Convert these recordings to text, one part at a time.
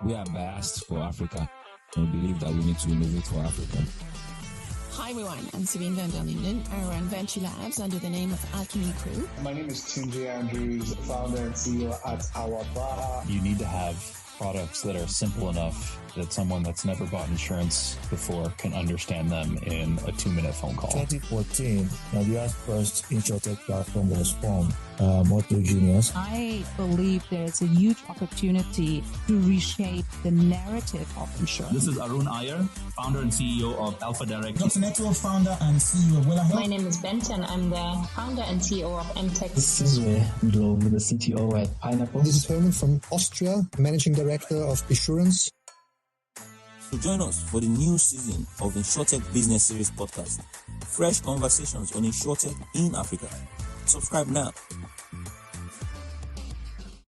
We are biased for Africa, and we believe that we need to innovate for Africa. Hi everyone, I'm Sabine van der Linden. I run Venture Labs under the name of Alchemy Crew. My name is Tunji Andrews, founder and CEO at Awaba. You need to have products that are simple enough that someone that's never bought insurance before can understand them in a 2-minute phone call. 2014, Nigeria's first InsurTech platform was formed, Moto Juniors. I believe there's a huge opportunity to reshape the narrative of insurance. This is Arun Iyer, founder and CEO of Alpha Direct. Dr. Neto, founder and CEO of Willa Health. My name is Benton. I'm the founder and CEO of NotebookLM. This is Glo, the CTO at Pineapple. This is Herman from Austria, Managing Director of Insurance. So join us for the new season of InsurTech Business Series podcast. Fresh conversations on InsurTech in Africa. Subscribe now.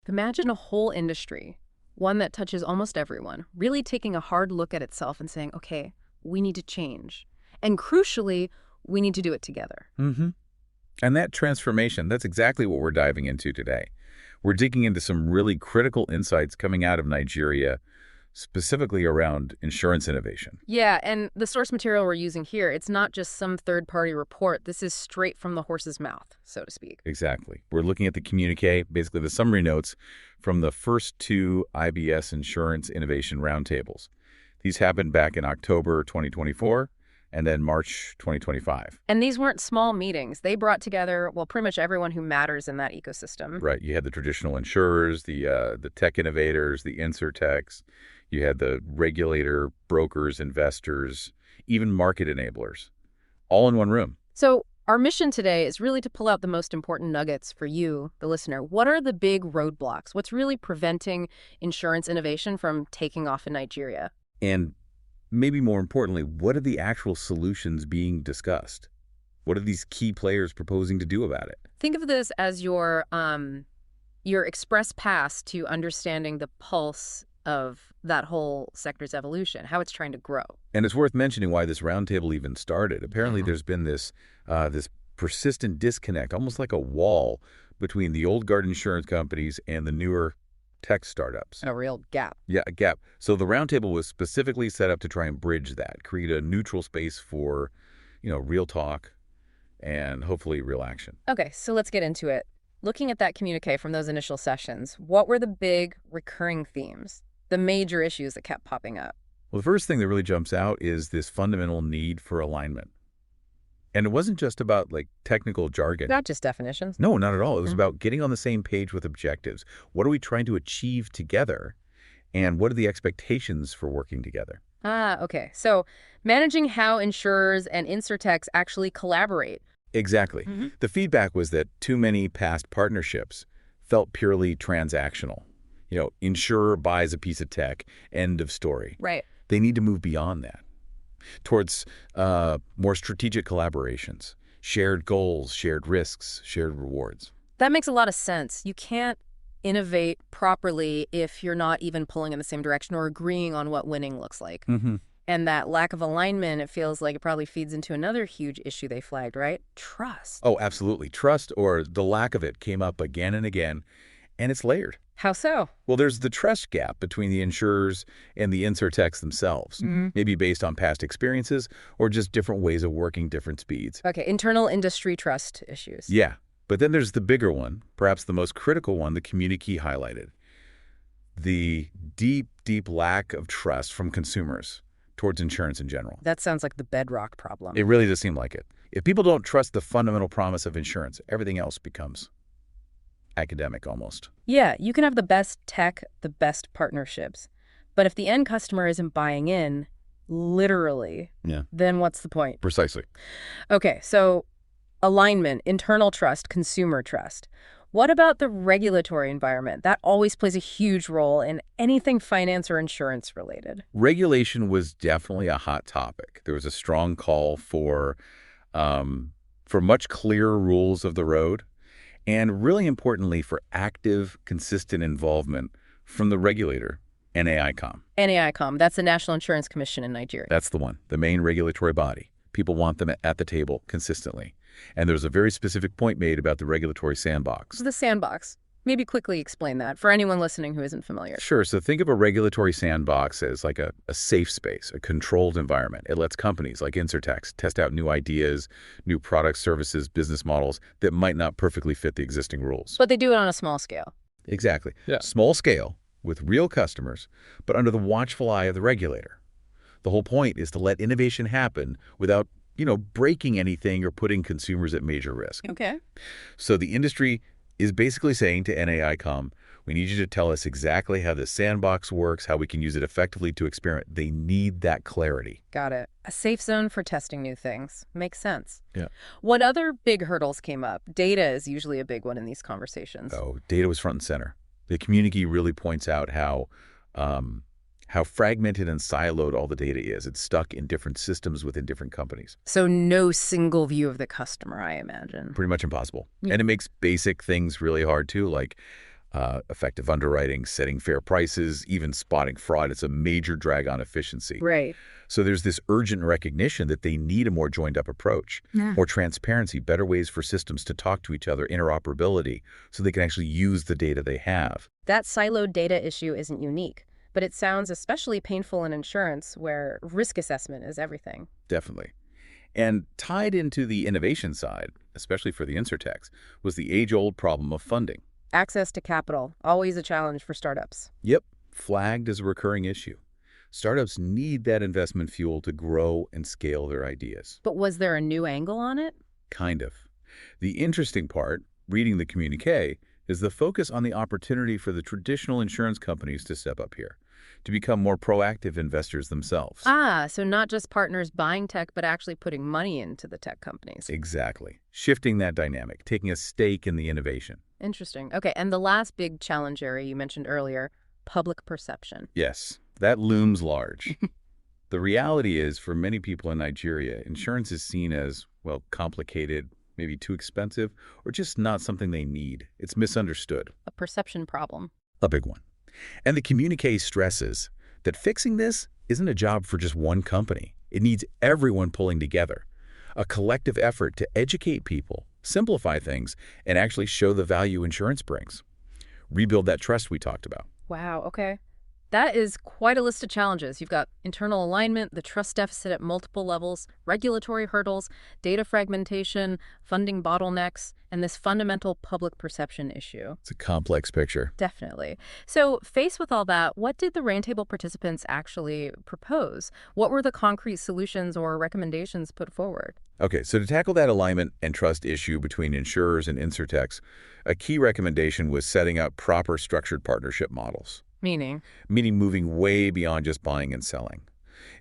Imagine a whole industry, one that touches almost everyone, really taking a hard look at itself and saying, okay, we need to change. And crucially, we need to do it together. Mm-hmm. And that transformation, that's exactly what we're diving into today. We're digging into some really critical insights coming out of Nigeria, specifically around insurance innovation. Yeah, and the source material we're using here, it's not just some third-party report. This is straight from the horse's mouth, so to speak. Exactly. We're looking at the Communique, basically the summary notes from the first 2 IBS Insurance Innovation Roundtables. These happened back in October 2024 and then March 2025. And these weren't small meetings. They brought together, well, pretty much everyone who matters in that ecosystem. Right. You had the traditional insurers, the tech innovators, the InsurTechs. You had the regulator, brokers, investors, even market enablers, all in one room. So our mission today is really to pull out the most important nuggets for you, the listener. What are the big roadblocks? What's really preventing insurance innovation from taking off in Nigeria? And maybe more importantly, what are the actual solutions being discussed? What are these key players proposing to do about it? Think of this as your express pass to understanding the pulse of that whole sector's evolution, how it's trying to grow. And it's worth mentioning why this roundtable even started. Apparently, there's been this persistent disconnect, almost like a wall between the old guard insurance companies and the newer tech startups. A real gap. Yeah, a gap. So the roundtable was specifically set up to try and bridge that, create a neutral space for, real talk and hopefully real action. Okay, so let's get into it. Looking at that communique from those initial sessions, what were the big recurring themes? The major issues that kept popping up? Well, the first thing that really jumps out is this fundamental need for alignment. And it wasn't just about technical jargon. Not just definitions. No, not at all. It was about getting on the same page with objectives. What are we trying to achieve together? And what are the expectations for working together? Okay. So managing how insurers and InsurTechs actually collaborate. Exactly. Mm-hmm. The feedback was that too many past partnerships felt purely transactional. Insurer buys a piece of tech, end of story. Right. They need to move beyond that towards more strategic collaborations, shared goals, shared risks, shared rewards. That makes a lot of sense. You can't innovate properly if you're not even pulling in the same direction or agreeing on what winning looks like. Mm-hmm. And that lack of alignment, it feels like it probably feeds into another huge issue they flagged, right? Trust. Oh, absolutely. Trust, or the lack of it, came up again and again, and it's layered. How so? Well, there's the trust gap between the insurers and the InsurTechs themselves, maybe based on past experiences or just different ways of working, different speeds. Okay, internal industry trust issues. Yeah, but then there's the bigger one, perhaps the most critical one, the Communique highlighted. The deep, deep lack of trust from consumers towards insurance in general. That sounds like the bedrock problem. It really does seem like it. If people don't trust the fundamental promise of insurance, everything else becomes academic almost. Yeah, you can have the best tech, the best partnerships. But if the end customer isn't buying in, literally, then what's the point? Precisely. Okay, so alignment, internal trust, consumer trust. What about the regulatory environment? That always plays a huge role in anything finance or insurance related. Regulation was definitely a hot topic. There was a strong call for much clearer rules of the road. And really importantly, for active, consistent involvement from the regulator, NAICOM. NAICOM, that's the National Insurance Commission in Nigeria. That's the one, the main regulatory body. People want them at the table consistently. And there's a very specific point made about the regulatory sandbox. The sandbox. Maybe quickly explain that for anyone listening who isn't familiar. Sure. So think of a regulatory sandbox as like a safe space, a controlled environment. It lets companies like InsurTechs test out new ideas, new products, services, business models that might not perfectly fit the existing rules. But they do it on a small scale. Exactly. Yeah. Small scale with real customers, but under the watchful eye of the regulator. The whole point is to let innovation happen without, breaking anything or putting consumers at major risk. Okay. So the industry is basically saying to NAICOM, we need you to tell us exactly how this sandbox works, how we can use it effectively to experiment. They need that clarity. Got it. A safe zone for testing new things. Makes sense. Yeah. What other big hurdles came up? Data is usually a big one in these conversations. Oh, data was front and center. The Communique really points out how fragmented and siloed all the data is. It's stuck in different systems within different companies. So no single view of the customer, I imagine. Pretty much impossible. Yeah. And it makes basic things really hard too, like effective underwriting, setting fair prices, even spotting fraud. It's a major drag on efficiency. Right. So there's this urgent recognition that they need a more joined-up approach, more transparency, better ways for systems to talk to each other, interoperability, so they can actually use the data they have. That siloed data issue isn't unique, but it sounds especially painful in insurance where risk assessment is everything. Definitely. And tied into the innovation side, especially for the InsurTechs, was the age-old problem of funding. Access to capital, always a challenge for startups. Yep, flagged as a recurring issue. Startups need that investment fuel to grow and scale their ideas. But was there a new angle on it? Kind of. The interesting part, reading the communique, is the focus on the opportunity for the traditional insurance companies to step up here, to become more proactive investors themselves. So not just partners buying tech, but actually putting money into the tech companies. Exactly. Shifting that dynamic, taking a stake in the innovation. Interesting. Okay, and the last big challenge area you mentioned earlier, public perception. Yes, that looms large. The reality is, for many people in Nigeria, insurance is seen as, complicated, maybe too expensive, or just not something they need. It's misunderstood. A perception problem. A big one. And the communique stresses that fixing this isn't a job for just one company. It needs everyone pulling together. A collective effort to educate people, simplify things, and actually show the value insurance brings. Rebuild that trust we talked about. Wow, okay. That is quite a list of challenges. You've got internal alignment, the trust deficit at multiple levels, regulatory hurdles, data fragmentation, funding bottlenecks, and this fundamental public perception issue. It's a complex picture. Definitely. So faced with all that, what did the roundtable participants actually propose? What were the concrete solutions or recommendations put forward? Okay, so to tackle that alignment and trust issue between insurers and InsurTechs, a key recommendation was setting up proper structured partnership models. Meaning moving way beyond just buying and selling.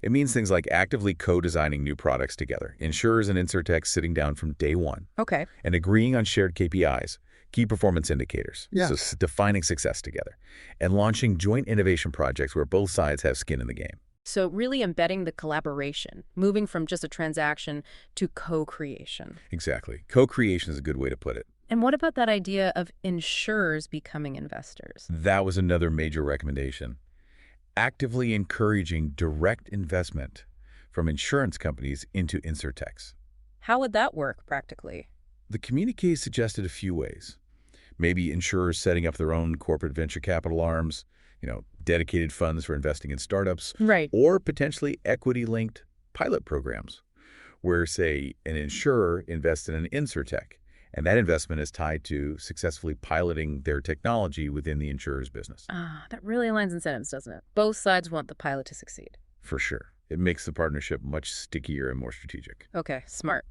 It means things like actively co-designing new products together, insurers and InsurTechs sitting down from day one. Okay. And agreeing on shared KPIs, key performance indicators, Yeah. so defining success together, and launching joint innovation projects where both sides have skin in the game. So really embedding the collaboration, moving from just a transaction to co-creation. Exactly. Co-creation is a good way to put it. And what about that idea of insurers becoming investors? That was another major recommendation. Actively encouraging direct investment from insurance companies into InsurTechs. How would that work practically? The communique suggested a few ways. Maybe insurers setting up their own corporate venture capital arms, dedicated funds for investing in startups. Right. Or potentially equity-linked pilot programs where, say, an insurer invests in an InsurTech, and that investment is tied to successfully piloting their technology within the insurer's business. That really aligns incentives, doesn't it? Both sides want the pilot to succeed. For sure. It makes the partnership much stickier and more strategic. Okay, smart.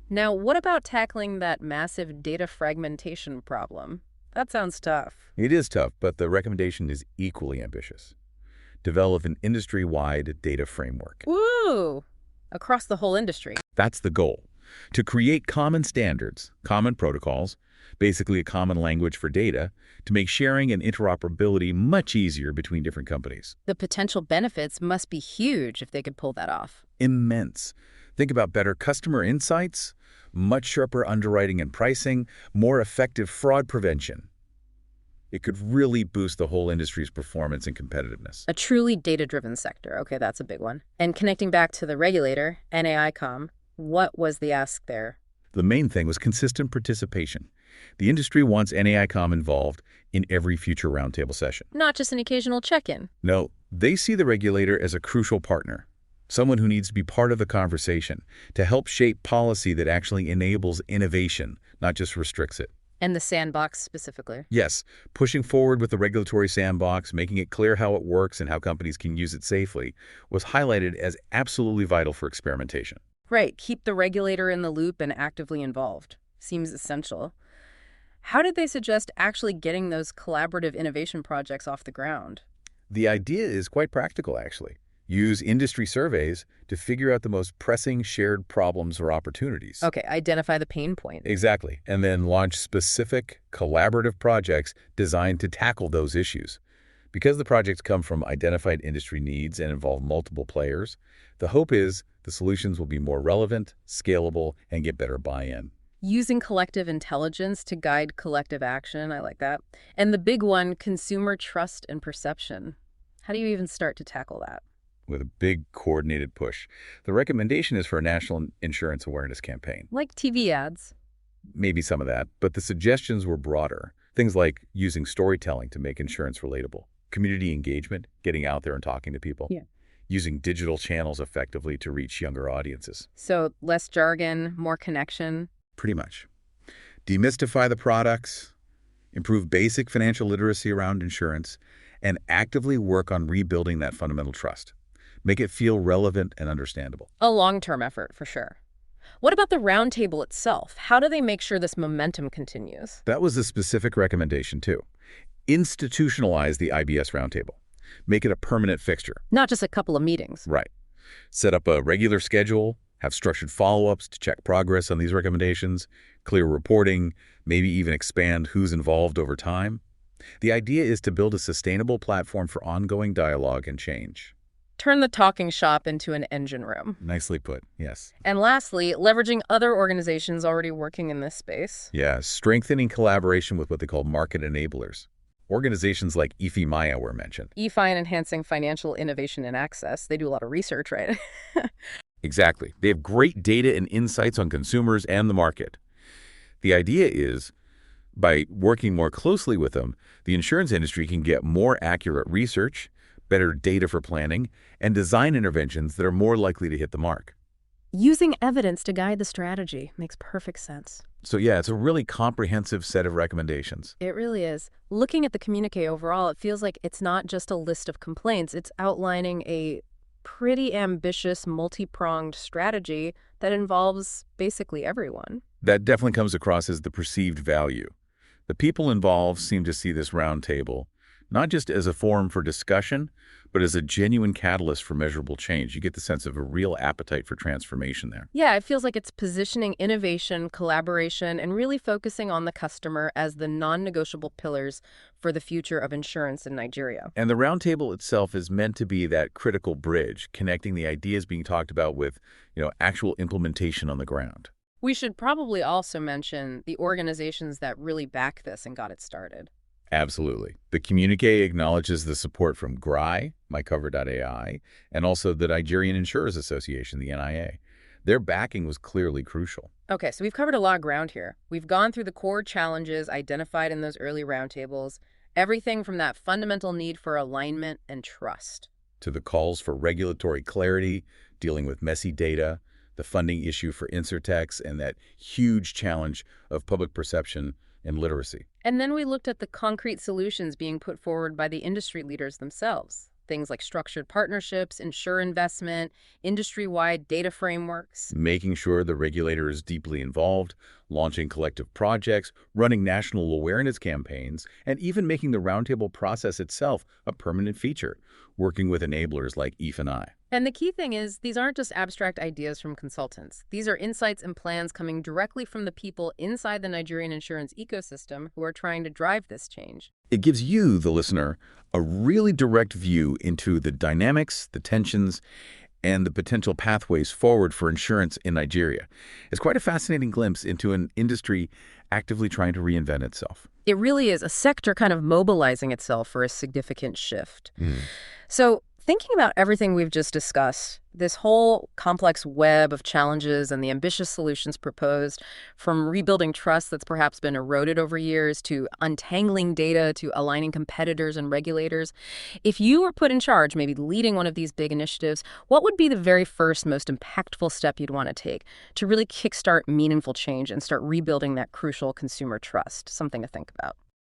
Now, what about tackling that massive data fragmentation problem? That sounds tough. It is tough, but the recommendation is equally ambitious. Develop an industry-wide data framework. Woo! Across the whole industry. That's the goal. To create common standards, common protocols, basically a common language for data, to make sharing and interoperability much easier between different companies. The potential benefits must be huge if they could pull that off. Immense. Think about better customer insights, much sharper underwriting and pricing, more effective fraud prevention. It could really boost the whole industry's performance and competitiveness. A truly data-driven sector. Okay, that's a big one. And connecting back to the regulator, NAICOM, what was the ask there? The main thing was consistent participation. The industry wants NAICOM involved in every future roundtable session. Not just an occasional check-in. No, they see the regulator as a crucial partner, someone who needs to be part of the conversation to help shape policy that actually enables innovation, not just restricts it. And the sandbox specifically. Yes, pushing forward with the regulatory sandbox, making it clear how it works and how companies can use it safely, was highlighted as absolutely vital for experimentation. Right, keep the regulator in the loop and actively involved. Seems essential. How did they suggest actually getting those collaborative innovation projects off the ground? The idea is quite practical, actually. Use industry surveys to figure out the most pressing shared problems or opportunities. Okay, identify the pain point. Exactly, and then launch specific collaborative projects designed to tackle those issues. Because the projects come from identified industry needs and involve multiple players, the hope is the solutions will be more relevant, scalable, and get better buy-in. Using collective intelligence to guide collective action, I like that. And the big one, consumer trust and perception. How do you even start to tackle that? With a big coordinated push. The recommendation is for a national insurance awareness campaign. Like TV ads. Maybe some of that, but the suggestions were broader. Things like using storytelling to make insurance relatable, community engagement, getting out there and talking to people, using digital channels effectively to reach younger audiences. So less jargon, more connection. Pretty much. Demystify the products, improve basic financial literacy around insurance, and actively work on rebuilding that fundamental trust. Make it feel relevant and understandable. A long-term effort, for sure. What about the roundtable itself? How do they make sure this momentum continues? That was a specific recommendation, too. Institutionalize the IBS roundtable. Make it a permanent fixture. Not just a couple of meetings. Right. Set up a regular schedule, have structured follow-ups to check progress on these recommendations, clear reporting, maybe even expand who's involved over time. The idea is to build a sustainable platform for ongoing dialogue and change. Turn the talking shop into an engine room. Nicely put, yes. And lastly, leveraging other organizations already working in this space. Yeah, strengthening collaboration with what they call market enablers. Organizations like IFI-Maya were mentioned. IFI and Enhancing Financial Innovation and Access. They do a lot of research, right? Exactly. They have great data and insights on consumers and the market. The idea is, by working more closely with them, the insurance industry can get more accurate research, better data for planning, and design interventions that are more likely to hit the mark. Using evidence to guide the strategy makes perfect sense. So yeah, it's a really comprehensive set of recommendations. It really is. Looking at the Communique overall, it feels like it's not just a list of complaints. It's outlining a pretty ambitious, multi-pronged strategy that involves basically everyone. That definitely comes across as the perceived value. The people involved seem to see this roundtable not just as a forum for discussion, but as a genuine catalyst for measurable change. You get the sense of a real appetite for transformation there. Yeah, it feels like it's positioning innovation, collaboration, and really focusing on the customer as the non-negotiable pillars for the future of insurance in Nigeria. And the roundtable itself is meant to be that critical bridge, connecting the ideas being talked about with, actual implementation on the ground. We should probably also mention the organizations that really back this and got it started. Absolutely. The Communique acknowledges the support from GRI, MyCover.ai, and also the Nigerian Insurers Association, the NIA. Their backing was clearly crucial. Okay, so we've covered a lot of ground here. We've gone through the core challenges identified in those early roundtables, everything from that fundamental need for alignment and trust, to the calls for regulatory clarity, dealing with messy data, the funding issue for InsurTechs, and that huge challenge of public perception and literacy. And then we looked at the concrete solutions being put forward by the industry leaders themselves. Things like structured partnerships, insure investment, industry-wide data frameworks. Making sure the regulator is deeply involved, launching collective projects, running national awareness campaigns, and even making the roundtable process itself a permanent feature, working with enablers like IFI. And the key thing is, these aren't just abstract ideas from consultants. These are insights and plans coming directly from the people inside the Nigerian insurance ecosystem who are trying to drive this change. It gives you, the listener, a really direct view into the dynamics, the tensions, and the potential pathways forward for insurance in Nigeria. It's quite a fascinating glimpse into an industry actively trying to reinvent itself. It really is a sector kind of mobilizing itself for a significant shift. So Thinking about everything we've just discussed, this whole complex web of challenges and the ambitious solutions proposed, from rebuilding trust that's perhaps been eroded over years to untangling data to aligning competitors and regulators, if you were put in charge, maybe leading one of these big initiatives, what would be the very first, most impactful step you'd want to take to really kickstart meaningful change and start rebuilding that crucial consumer trust? Something to think about.